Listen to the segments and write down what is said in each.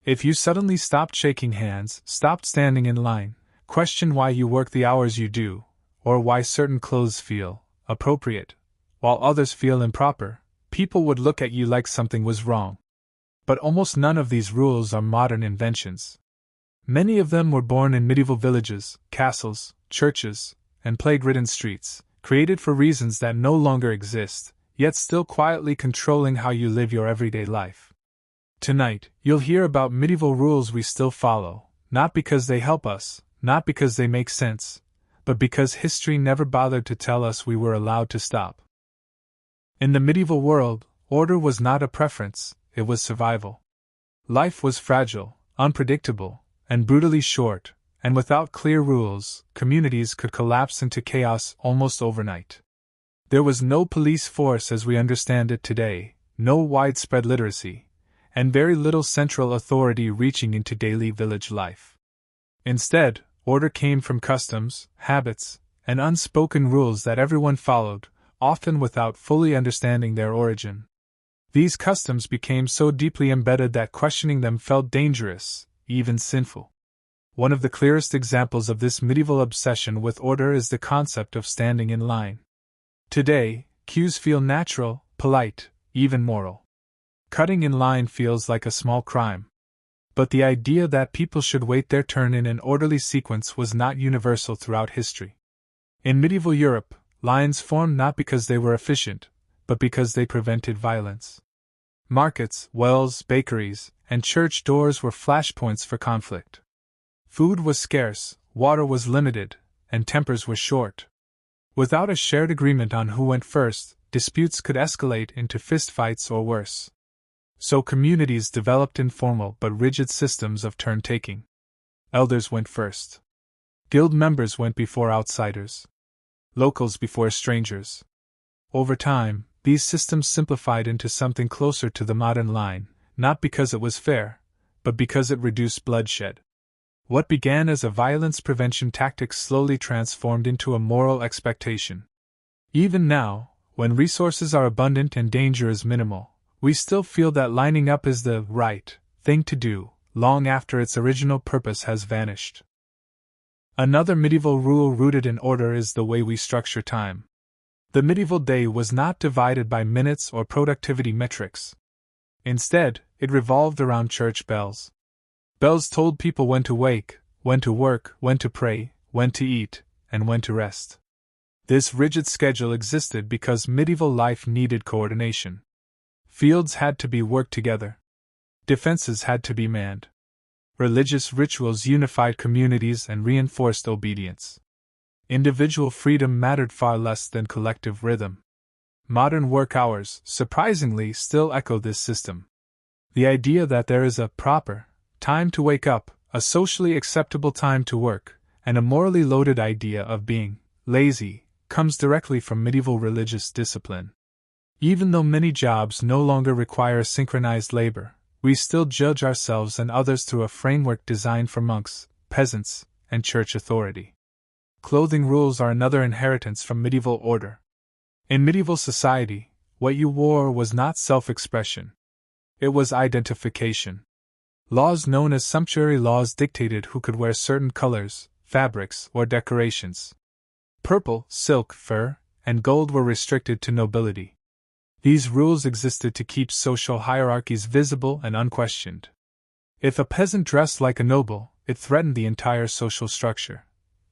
If you suddenly stopped shaking hands, stopped standing in line, questioned why you work the hours you do, or why certain clothes feel appropriate, while others feel improper, people would look at you like something was wrong. But almost none of these rules are modern inventions. Many of them were born in medieval villages, castles, churches, and plague-ridden streets, created for reasons that no longer exist, yet still quietly controlling how you live your everyday life. Tonight, you'll hear about medieval rules we still follow, not because they help us, not because they make sense, but because history never bothered to tell us we were allowed to stop. In the medieval world, order was not a preference, it was survival. Life was fragile, unpredictable, and brutally short, and without clear rules, communities could collapse into chaos almost overnight. There was no police force as we understand it today, no widespread literacy, and very little central authority reaching into daily village life. Instead, order came from customs, habits, and unspoken rules that everyone followed, often without fully understanding their origin. These customs became so deeply embedded that questioning them felt dangerous, even sinful. One of the clearest examples of this medieval obsession with order is the concept of standing in line. Today, queues feel natural, polite, even moral. Cutting in line feels like a small crime. But the idea that people should wait their turn in an orderly sequence was not universal throughout history. In medieval Europe, lines formed not because they were efficient, but because they prevented violence. Markets, wells, bakeries, and church doors were flashpoints for conflict. Food was scarce, water was limited, and tempers were short. Without a shared agreement on who went first, disputes could escalate into fistfights or worse. So communities developed informal but rigid systems of turn-taking. Elders went first. Guild members went before outsiders. Locals before strangers. Over time, these systems simplified into something closer to the modern line, not because it was fair, but because it reduced bloodshed. What began as a violence prevention tactic slowly transformed into a moral expectation. Even now, when resources are abundant and danger is minimal, we still feel that lining up is the right thing to do, long after its original purpose has vanished. Another medieval rule rooted in order is the way we structure time. The medieval day was not divided by minutes or productivity metrics. Instead, it revolved around church bells. Bells told people when to wake, when to work, when to pray, when to eat, and when to rest. This rigid schedule existed because medieval life needed coordination. Fields had to be worked together. Defenses had to be manned. Religious rituals unified communities and reinforced obedience. Individual freedom mattered far less than collective rhythm. Modern work hours, surprisingly, still echo this system. The idea that there is a proper time to wake up, a socially acceptable time to work, and a morally loaded idea of being lazy, comes directly from medieval religious discipline. Even though many jobs no longer require synchronized labor, we still judge ourselves and others through a framework designed for monks, peasants, and church authority. Clothing rules are another inheritance from medieval order. In medieval society, what you wore was not self-expression. It was identification. Laws known as sumptuary laws dictated who could wear certain colors, fabrics, or decorations. Purple, silk, fur, and gold were restricted to nobility. These rules existed to keep social hierarchies visible and unquestioned. If a peasant dressed like a noble, it threatened the entire social structure.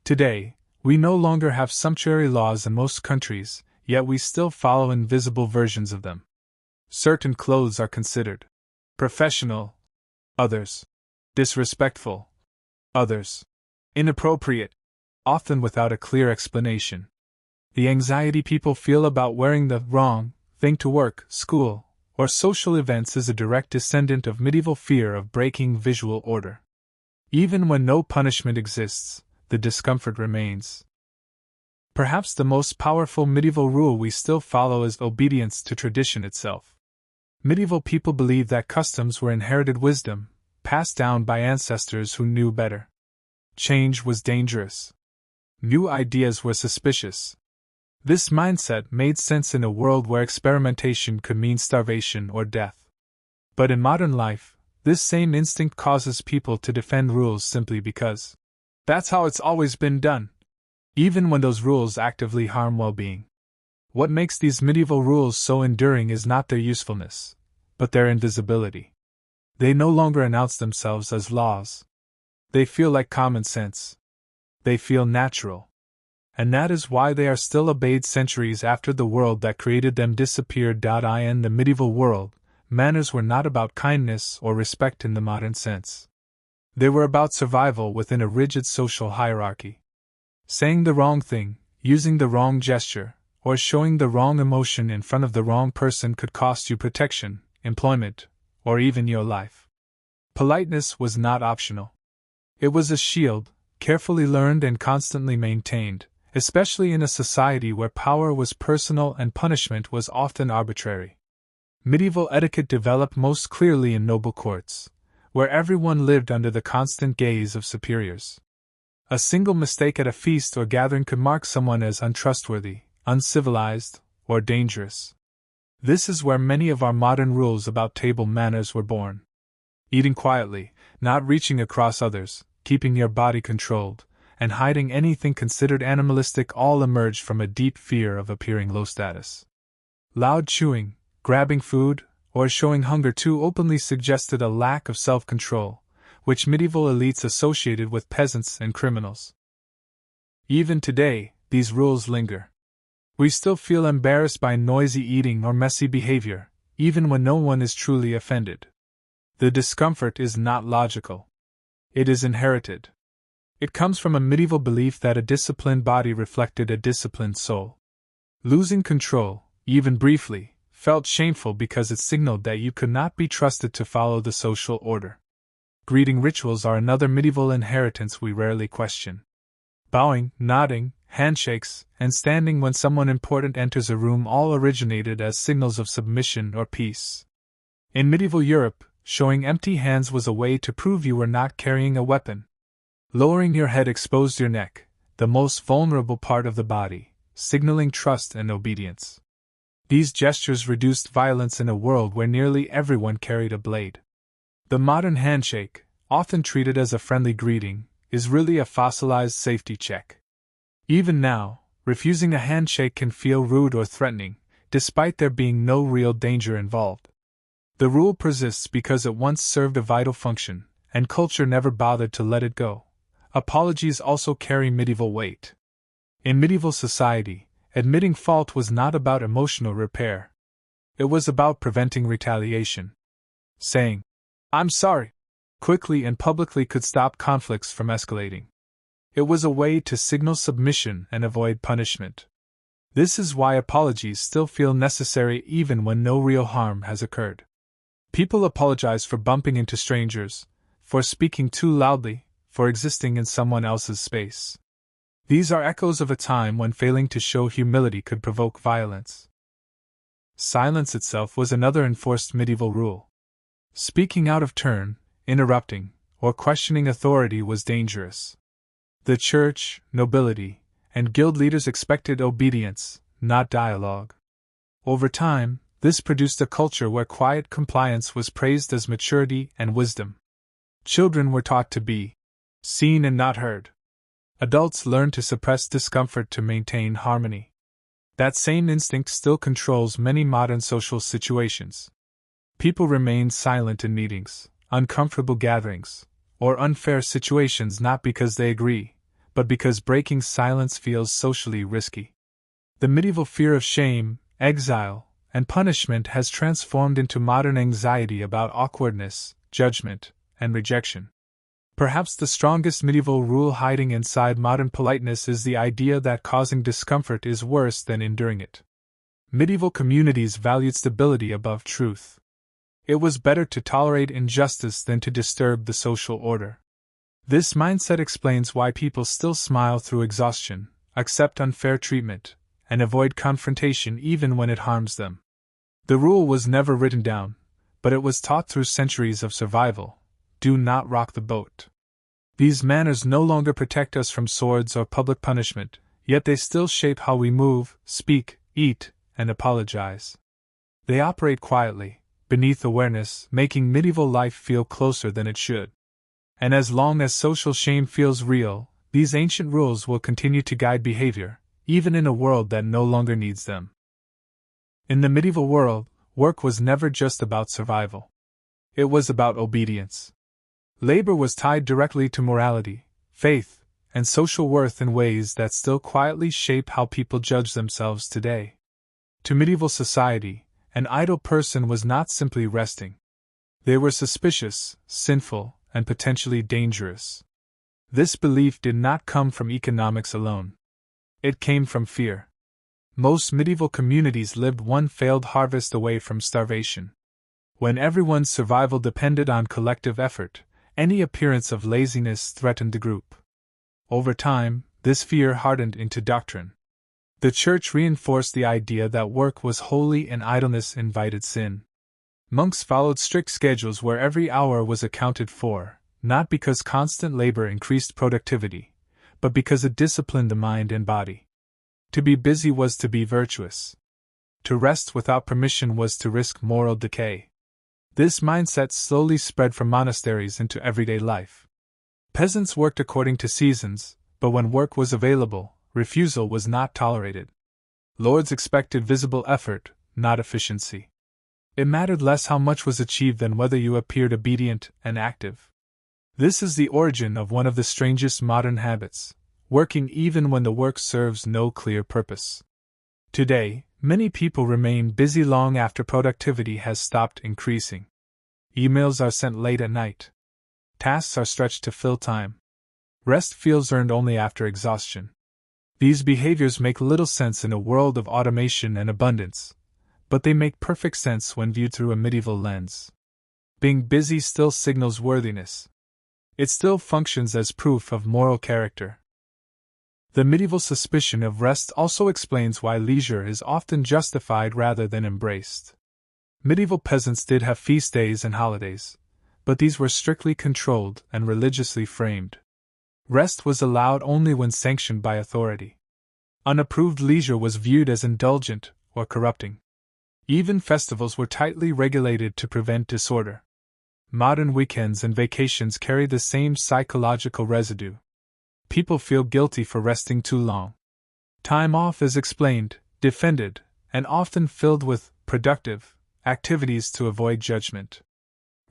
Today, we no longer have sumptuary laws in most countries, yet we still follow invisible versions of them. Certain clothes are considered professional, others disrespectful, others inappropriate, often without a clear explanation. The anxiety people feel about wearing the wrong thing to work, school, or social events is a direct descendant of medieval fear of breaking visual order. Even when no punishment exists, the discomfort remains. Perhaps the most powerful medieval rule we still follow is obedience to tradition itself. Medieval people believed that customs were inherited wisdom, passed down by ancestors who knew better. Change was dangerous. New ideas were suspicious. This mindset made sense in a world where experimentation could mean starvation or death. But in modern life, This same instinct causes people to defend rules simply because that's how it's always been done, even when those rules actively harm well-being. What makes these medieval rules so enduring is not their usefulness, but their invisibility. They no longer announce themselves as laws. They feel like common sense. They feel natural. And that is why they are still obeyed centuries after the world that created them disappeared. In the medieval world, manners were not about kindness or respect in the modern sense. They were about survival within a rigid social hierarchy. Saying the wrong thing, using the wrong gesture, or showing the wrong emotion in front of the wrong person could cost you protection, employment, or even your life. Politeness was not optional. It was a shield, carefully learned and constantly maintained, especially in a society where power was personal and punishment was often arbitrary. Medieval etiquette developed most clearly in noble courts, where everyone lived under the constant gaze of superiors. A single mistake at a feast or gathering could mark someone as untrustworthy, uncivilized, or dangerous. This is where many of our modern rules about table manners were born. Eating quietly, not reaching across others, keeping your body controlled, and hiding anything considered animalistic all emerged from a deep fear of appearing low status. Loud chewing, grabbing food, or showing hunger too openly suggested a lack of self-control, which medieval elites associated with peasants and criminals. Even today, these rules linger. We still feel embarrassed by noisy eating or messy behavior, even when no one is truly offended. The discomfort is not logical. It is inherited. It comes from a medieval belief that a disciplined body reflected a disciplined soul. Losing control, even briefly, felt shameful because it signaled that you could not be trusted to follow the social order. Greeting rituals are another medieval inheritance we rarely question. Bowing, nodding, handshakes, and standing when someone important enters a room all originated as signals of submission or peace. In medieval Europe, showing empty hands was a way to prove you were not carrying a weapon. Lowering your head exposed your neck, the most vulnerable part of the body, signaling trust and obedience. These gestures reduced violence in a world where nearly everyone carried a blade. The modern handshake, often treated as a friendly greeting, is really a fossilized safety check. Even now, refusing a handshake can feel rude or threatening, despite there being no real danger involved. The rule persists because it once served a vital function, and culture never bothered to let it go. Apologies also carry medieval weight. In medieval society, admitting fault was not about emotional repair. It was about preventing retaliation. Saying, "I'm sorry," quickly and publicly could stop conflicts from escalating. It was a way to signal submission and avoid punishment. This is why apologies still feel necessary even when no real harm has occurred. People apologize for bumping into strangers, for speaking too loudly, for existing in someone else's space. These are echoes of a time when failing to show humility could provoke violence. Silence itself was another enforced medieval rule. Speaking out of turn, interrupting, or questioning authority was dangerous. The church, nobility, and guild leaders expected obedience, not dialogue. Over time, this produced a culture where quiet compliance was praised as maturity and wisdom. Children were taught to be seen and not heard. Adults learned to suppress discomfort to maintain harmony. That same instinct still controls many modern social situations. People remain silent in meetings, uncomfortable gatherings, or unfair situations not because they agree, but because breaking silence feels socially risky. The medieval fear of shame, exile, and punishment has transformed into modern anxiety about awkwardness, judgment, and rejection. Perhaps the strongest medieval rule hiding inside modern politeness is the idea that causing discomfort is worse than enduring it. Medieval communities valued stability above truth. It was better to tolerate injustice than to disturb the social order. This mindset explains why people still smile through exhaustion, accept unfair treatment, and avoid confrontation even when it harms them. The rule was never written down, but it was taught through centuries of survival. Do not rock the boat. These manners no longer protect us from swords or public punishment, yet they still shape how we move, speak, eat, and apologize. They operate quietly, beneath awareness, making medieval life feel closer than it should. And as long as social shame feels real, these ancient rules will continue to guide behavior, even in a world that no longer needs them. In the medieval world, work was never just about survival. It was about obedience. Labor was tied directly to morality, faith, and social worth in ways that still quietly shape how people judge themselves today. To medieval society, an idle person was not simply resting. They were suspicious, sinful, and potentially dangerous. This belief did not come from economics alone. It came from fear. Most medieval communities lived one failed harvest away from starvation. When everyone's survival depended on collective effort, any appearance of laziness threatened the group. Over time, this fear hardened into doctrine. The Church reinforced the idea that work was holy and idleness invited sin. Monks followed strict schedules where every hour was accounted for, not because constant labor increased productivity, but because it disciplined the mind and body. To be busy was to be virtuous. To rest without permission was to risk moral decay. This mindset slowly spread from monasteries into everyday life. Peasants worked according to seasons, but when work was available, refusal was not tolerated. Lords expected visible effort, not efficiency. It mattered less how much was achieved than whether you appeared obedient and active. This is the origin of one of the strangest modern habits, working even when the work serves no clear purpose. Today, many people remain busy long after productivity has stopped increasing. Emails are sent late at night. Tasks are stretched to fill time. Rest feels earned only after exhaustion. These behaviors make little sense in a world of automation and abundance, but they make perfect sense when viewed through a medieval lens. Being busy still signals worthiness. It still functions as proof of moral character. The medieval suspicion of rest also explains why leisure is often justified rather than embraced. Medieval peasants did have feast days and holidays, but these were strictly controlled and religiously framed. Rest was allowed only when sanctioned by authority. Unapproved leisure was viewed as indulgent or corrupting. Even festivals were tightly regulated to prevent disorder. Modern weekends and vacations carry the same psychological residue. People feel guilty for resting too long. Time off is explained, defended, and often filled with productive activities to avoid judgment.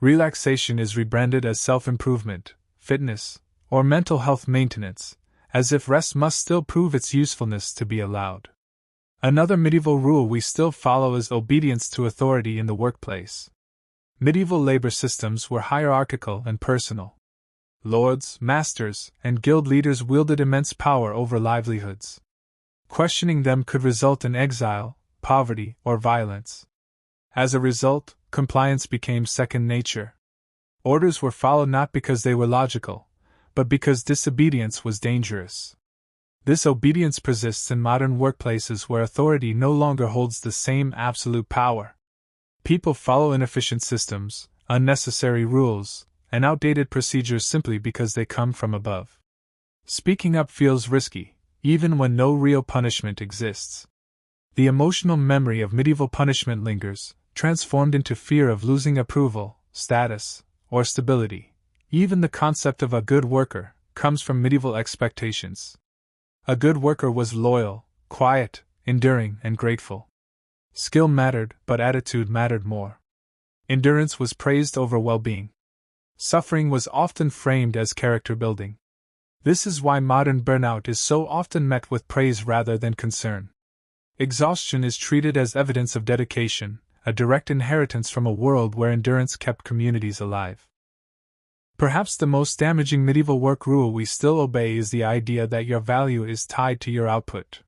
Relaxation is rebranded as self-improvement, fitness, or mental health maintenance, as if rest must still prove its usefulness to be allowed. Another medieval rule we still follow is obedience to authority in the workplace. Medieval labor systems were hierarchical and personal. Lords, masters, and guild leaders wielded immense power over livelihoods. Questioning them could result in exile, poverty, or violence. As a result, compliance became second nature. Orders were followed not because they were logical, but because disobedience was dangerous. This obedience persists in modern workplaces where authority no longer holds the same absolute power. People follow inefficient systems, unnecessary rules, and outdated procedures simply because they come from above. Speaking up feels risky, even when no real punishment exists. The emotional memory of medieval punishment lingers, transformed into fear of losing approval, status, or stability. Even the concept of a good worker comes from medieval expectations. A good worker was loyal, quiet, enduring, and grateful. Skill mattered, but attitude mattered more. Endurance was praised over well-being. Suffering was often framed as character building. This is why modern burnout is so often met with praise rather than concern. Exhaustion is treated as evidence of dedication, a direct inheritance from a world where endurance kept communities alive. Perhaps the most damaging medieval work rule we still obey is the idea that your value is tied to your output.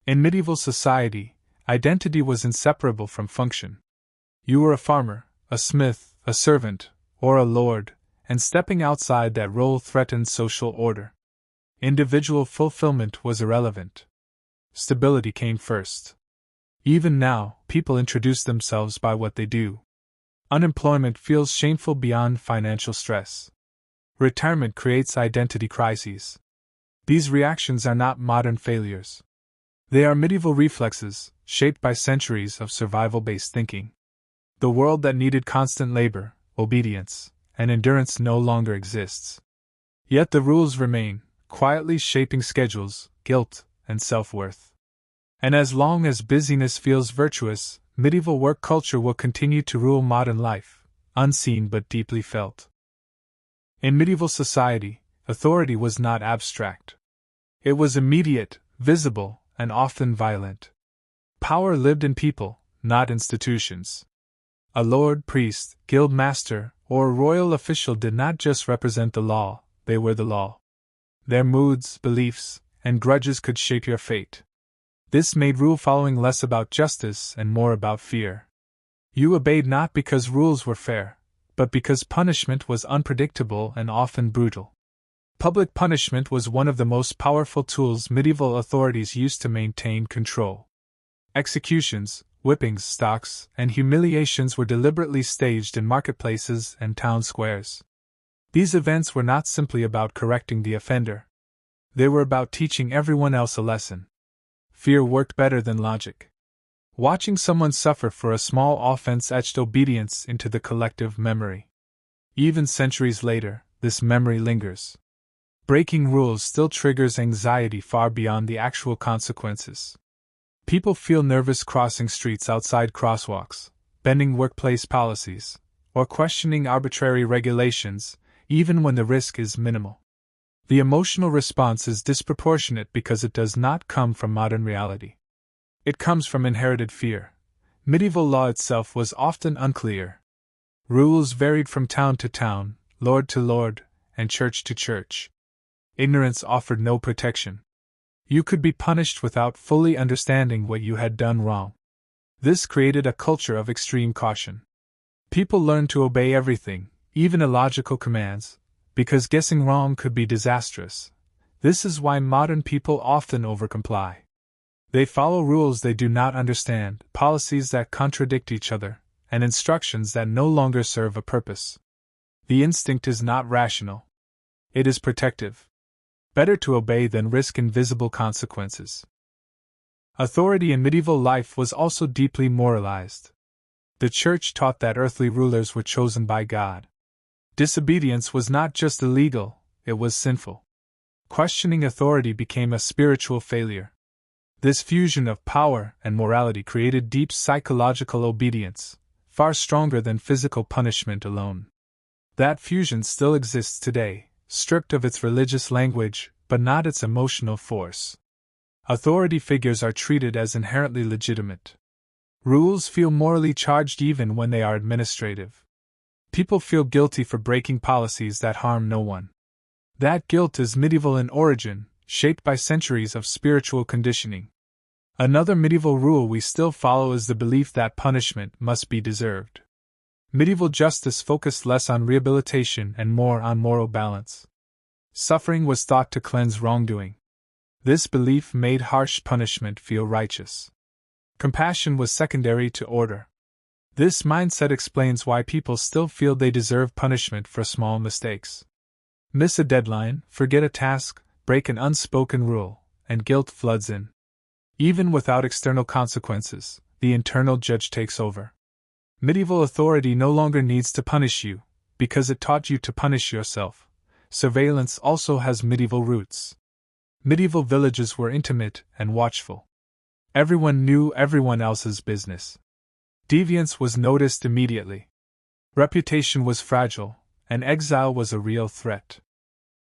In medieval society, identity was inseparable from function. You were a farmer, a smith, a servant, or a lord, and stepping outside that role threatened social order. Individual fulfillment was irrelevant. Stability came first. Even now, people introduce themselves by what they do. Unemployment feels shameful beyond financial stress. Retirement creates identity crises. These reactions are not modern failures. They are medieval reflexes, shaped by centuries of survival-based thinking. The world that needed constant labor, obedience, and endurance no longer exists. Yet the rules remain, quietly shaping schedules, guilt, and self-worth. And as long as busyness feels virtuous, medieval work culture will continue to rule modern life, unseen but deeply felt. In medieval society, authority was not abstract. It was immediate, visible, and often violent. Power lived in people, not institutions. A lord, priest, guild master, or royal official did not just represent the law, they were the law. Their moods, beliefs, and grudges could shape your fate. This made rule following less about justice and more about fear. You obeyed not because rules were fair, but because punishment was unpredictable and often brutal. Public punishment was one of the most powerful tools medieval authorities used to maintain control. Executions, whippings, stocks, and humiliations were deliberately staged in marketplaces and town squares. These events were not simply about correcting the offender. They were about teaching everyone else a lesson. Fear worked better than logic. Watching someone suffer for a small offense etched obedience into the collective memory. Even centuries later, this memory lingers. Breaking rules still triggers anxiety far beyond the actual consequences. People feel nervous crossing streets outside crosswalks, bending workplace policies, or questioning arbitrary regulations, even when the risk is minimal. The emotional response is disproportionate because it does not come from modern reality. It comes from inherited fear. Medieval law itself was often unclear. Rules varied from town to town, lord to lord, and church to church. Ignorance offered no protection. You could be punished without fully understanding what you had done wrong. This created a culture of extreme caution. People learned to obey everything, even illogical commands, because guessing wrong could be disastrous. This is why modern people often overcomply. They follow rules they do not understand, policies that contradict each other, and instructions that no longer serve a purpose. The instinct is not rational. It is protective. Better to obey than risk invisible consequences. Authority in medieval life was also deeply moralized. The Church taught that earthly rulers were chosen by God. Disobedience was not just illegal, it was sinful. Questioning authority became a spiritual failure. This fusion of power and morality created deep psychological obedience, far stronger than physical punishment alone. That fusion still exists today, stripped of its religious language, but not its emotional force. Authority figures are treated as inherently legitimate. Rules feel morally charged even when they are administrative. People feel guilty for breaking policies that harm no one. That guilt is medieval in origin, shaped by centuries of spiritual conditioning. Another medieval rule we still follow is the belief that punishment must be deserved. Medieval justice focused less on rehabilitation and more on moral balance. Suffering was thought to cleanse wrongdoing. This belief made harsh punishment feel righteous. Compassion was secondary to order. This mindset explains why people still feel they deserve punishment for small mistakes. Miss a deadline, forget a task, break an unspoken rule, and guilt floods in. Even without external consequences, the internal judge takes over. Medieval authority no longer needs to punish you, because it taught you to punish yourself. Surveillance also has medieval roots. Medieval villages were intimate and watchful. Everyone knew everyone else's business. Deviance was noticed immediately. Reputation was fragile, and exile was a real threat.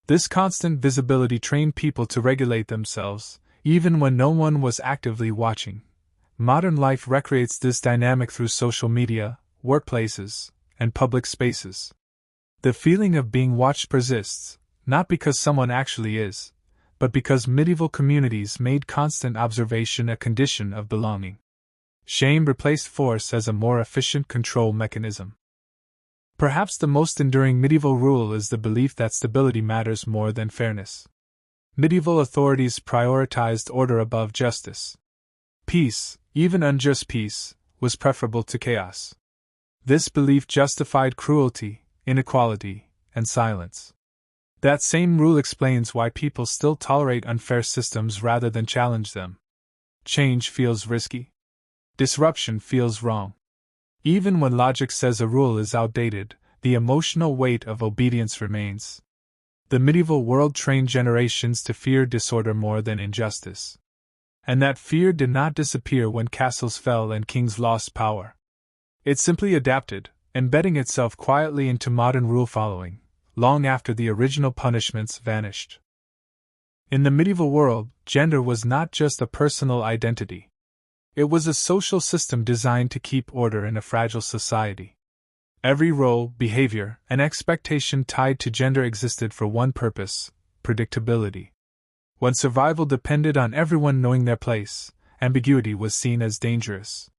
This constant visibility trained people to regulate themselves, even when no one was actively watching. Modern life recreates this dynamic through social media, workplaces, and public spaces. The feeling of being watched persists, not because someone actually is, but because medieval communities made constant observation a condition of belonging. Shame replaced force as a more efficient control mechanism. Perhaps the most enduring medieval rule is the belief that stability matters more than fairness. Medieval authorities prioritized order above justice. Peace, even unjust peace, was preferable to chaos. This belief justified cruelty, inequality, and silence. That same rule explains why people still tolerate unfair systems rather than challenge them. Change feels risky. Disruption feels wrong. Even when logic says a rule is outdated, the emotional weight of obedience remains. The medieval world trained generations to fear disorder more than injustice. And that fear did not disappear when castles fell and kings lost power. It simply adapted, embedding itself quietly into modern rule following, long after the original punishments vanished. In the medieval world, gender was not just a personal identity. It was a social system designed to keep order in a fragile society. Every role, behavior, and expectation tied to gender existed for one purpose: predictability. When survival depended on everyone knowing their place, ambiguity was seen as dangerous.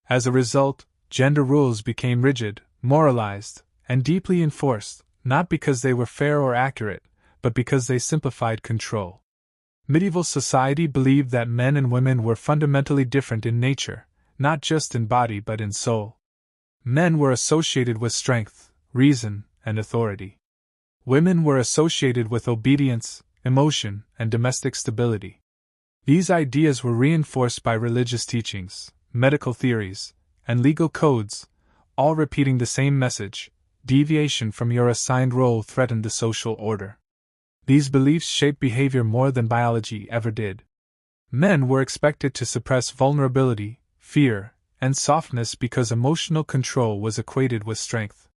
As a result, gender rules became rigid, moralized, and deeply enforced, not because they were fair or accurate, but because they simplified control. Medieval society believed that men and women were fundamentally different in nature, not just in body but in soul. Men were associated with strength, reason, and authority. Women were associated with obedience, emotion, and domestic stability. These ideas were reinforced by religious teachings, medical theories, and legal codes, all repeating the same message: deviation from your assigned role threatened the social order. These beliefs shaped behavior more than biology ever did. Men were expected to suppress vulnerability, fear, and softness because emotional control was equated with strength.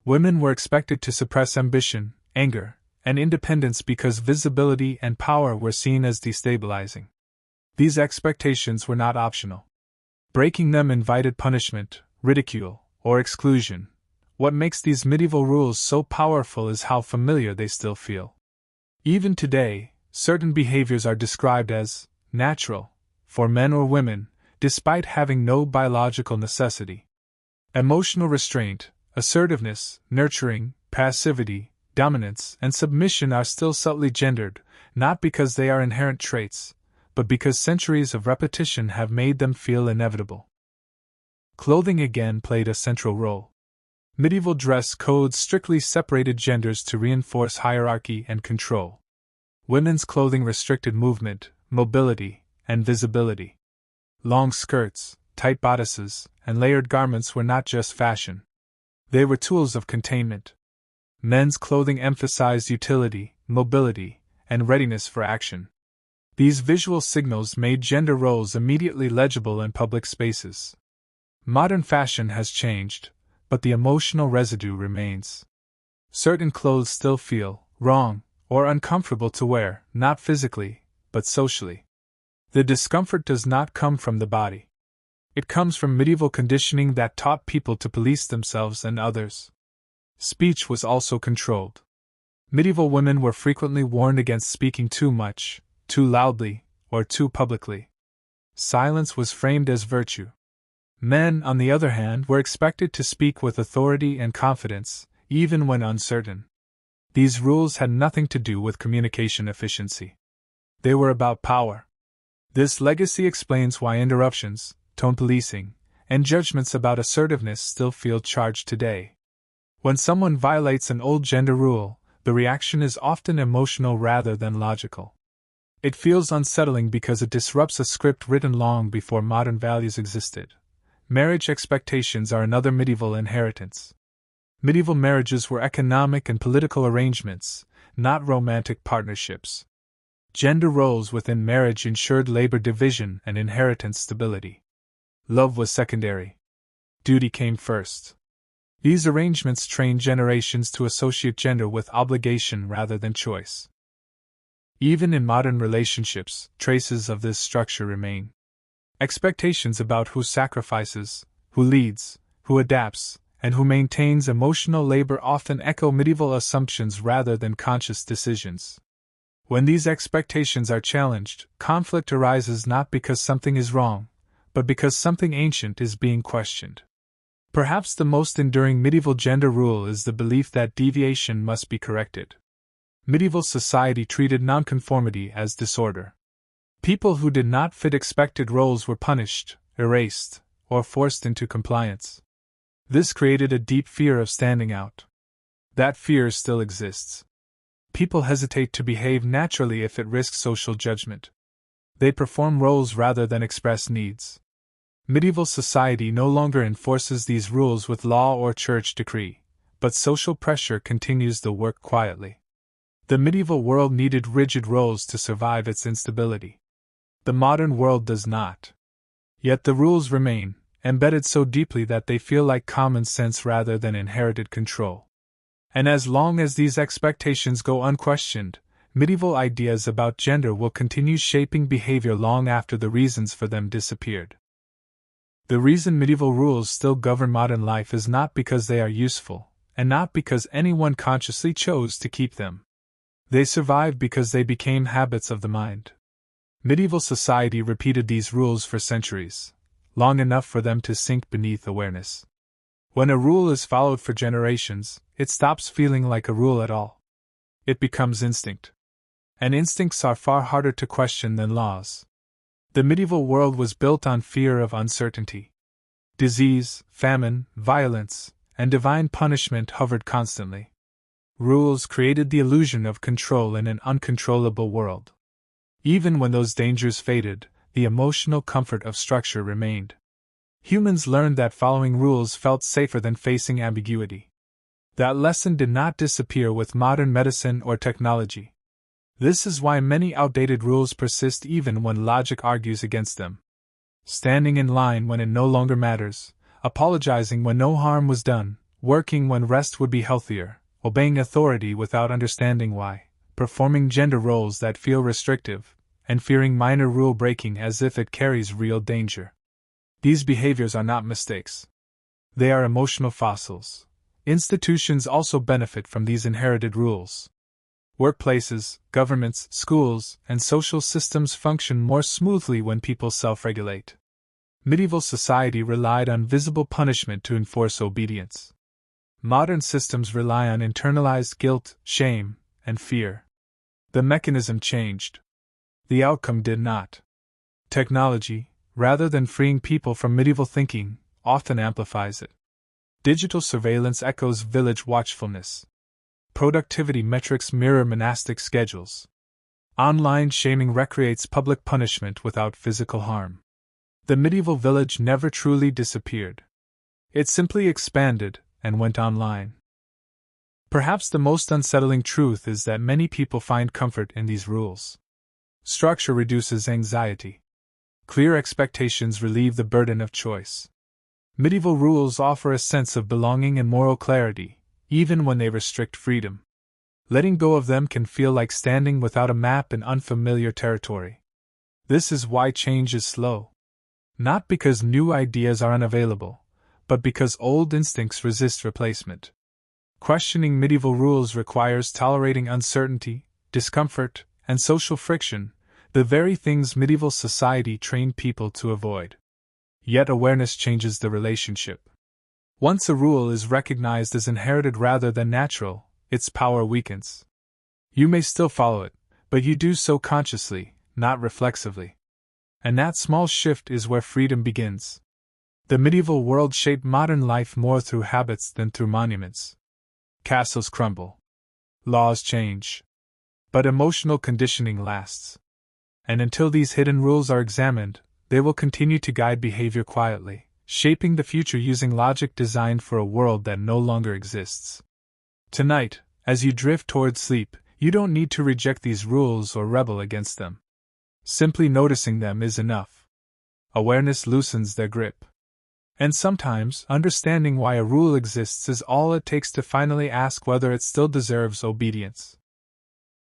Women were expected to suppress ambition, anger, and independence because visibility and power were seen as destabilizing. These expectations were not optional. Breaking them invited punishment, ridicule, or exclusion. What makes these medieval rules so powerful is how familiar they still feel. Even today, certain behaviors are described as natural for men or women, despite having no biological necessity. Emotional restraint, assertiveness, nurturing, passivity, dominance, and submission are still subtly gendered, not because they are inherent traits, but because centuries of repetition have made them feel inevitable. Clothing again played a central role. Medieval dress codes strictly separated genders to reinforce hierarchy and control. Women's clothing restricted movement, mobility, and visibility. Long skirts, tight bodices, and layered garments were not just fashion. They were tools of containment. Men's clothing emphasized utility, mobility, and readiness for action. These visual signals made gender roles immediately legible in public spaces. Modern fashion has changed, but the emotional residue remains. Certain clothes still feel wrong or uncomfortable to wear, not physically, but socially. The discomfort does not come from the body. It comes from medieval conditioning that taught people to police themselves and others. Speech was also controlled. Medieval women were frequently warned against speaking too much, too loudly, or too publicly. Silence was framed as virtue. Men, on the other hand, were expected to speak with authority and confidence, even when uncertain. These rules had nothing to do with communication efficiency. They were about power. This legacy explains why interruptions, tone policing, and judgments about assertiveness still feel charged today. When someone violates an old gender rule, the reaction is often emotional rather than logical. It feels unsettling because it disrupts a script written long before modern values existed. Marriage expectations are another medieval inheritance. Medieval marriages were economic and political arrangements, not romantic partnerships. Gender roles within marriage ensured labor division and inheritance stability. Love was secondary. Duty came first. These arrangements trained generations to associate gender with obligation rather than choice. Even in modern relationships, traces of this structure remain. Expectations about who sacrifices, who leads, who adapts, and who maintains emotional labor often echo medieval assumptions rather than conscious decisions. When these expectations are challenged, conflict arises not because something is wrong, but because something ancient is being questioned. Perhaps the most enduring medieval gender rule is the belief that deviation must be corrected. Medieval society treated nonconformity as disorder. People who did not fit expected roles were punished, erased, or forced into compliance. This created a deep fear of standing out. That fear still exists. People hesitate to behave naturally if it risks social judgment. They perform roles rather than express needs. Medieval society no longer enforces these rules with law or church decree, but social pressure continues the work quietly. The medieval world needed rigid rules to survive its instability. The modern world does not. Yet the rules remain, embedded so deeply that they feel like common sense rather than inherited control. And as long as these expectations go unquestioned, medieval ideas about gender will continue shaping behavior long after the reasons for them disappeared. The reason medieval rules still govern modern life is not because they are useful, and not because anyone consciously chose to keep them. They survive because they became habits of the mind. Medieval society repeated these rules for centuries, long enough for them to sink beneath awareness. When a rule is followed for generations, it stops feeling like a rule at all. It becomes instinct. And instincts are far harder to question than laws. The medieval world was built on fear of uncertainty. Disease, famine, violence, and divine punishment hovered constantly. Rules created the illusion of control in an uncontrollable world. Even when those dangers faded, the emotional comfort of structure remained. Humans learned that following rules felt safer than facing ambiguity. That lesson did not disappear with modern medicine or technology. This is why many outdated rules persist even when logic argues against them. Standing in line when it no longer matters, apologizing when no harm was done, working when rest would be healthier, obeying authority without understanding why, performing gender roles that feel restrictive, and fearing minor rule breaking as if it carries real danger. These behaviors are not mistakes. They are emotional fossils. Institutions also benefit from these inherited rules. Workplaces, governments, schools, and social systems function more smoothly when people self-regulate. Medieval society relied on visible punishment to enforce obedience. Modern systems rely on internalized guilt, shame, and fear. The mechanism changed. The outcome did not. Technology, rather than freeing people from medieval thinking, often amplifies it. Digital surveillance echoes village watchfulness. Productivity metrics mirror monastic schedules. Online shaming recreates public punishment without physical harm. The medieval village never truly disappeared. It simply expanded and went online. Perhaps the most unsettling truth is that many people find comfort in these rules. Structure reduces anxiety. Clear expectations relieve the burden of choice. Medieval rules offer a sense of belonging and moral clarity, even when they restrict freedom. Letting go of them can feel like standing without a map in unfamiliar territory. This is why change is slow. Not because new ideas are unavailable, but because old instincts resist replacement. Questioning medieval rules requires tolerating uncertainty, discomfort, and social friction, the very things medieval society trained people to avoid. Yet awareness changes the relationship. Once a rule is recognized as inherited rather than natural, its power weakens. You may still follow it, but you do so consciously, not reflexively. And that small shift is where freedom begins. The medieval world shaped modern life more through habits than through monuments. Castles crumble. Laws change. But emotional conditioning lasts. And until these hidden rules are examined, they will continue to guide behavior quietly, shaping the future using logic designed for a world that no longer exists. Tonight, as you drift toward sleep, you don't need to reject these rules or rebel against them. Simply noticing them is enough. Awareness loosens their grip. And sometimes, understanding why a rule exists is all it takes to finally ask whether it still deserves obedience.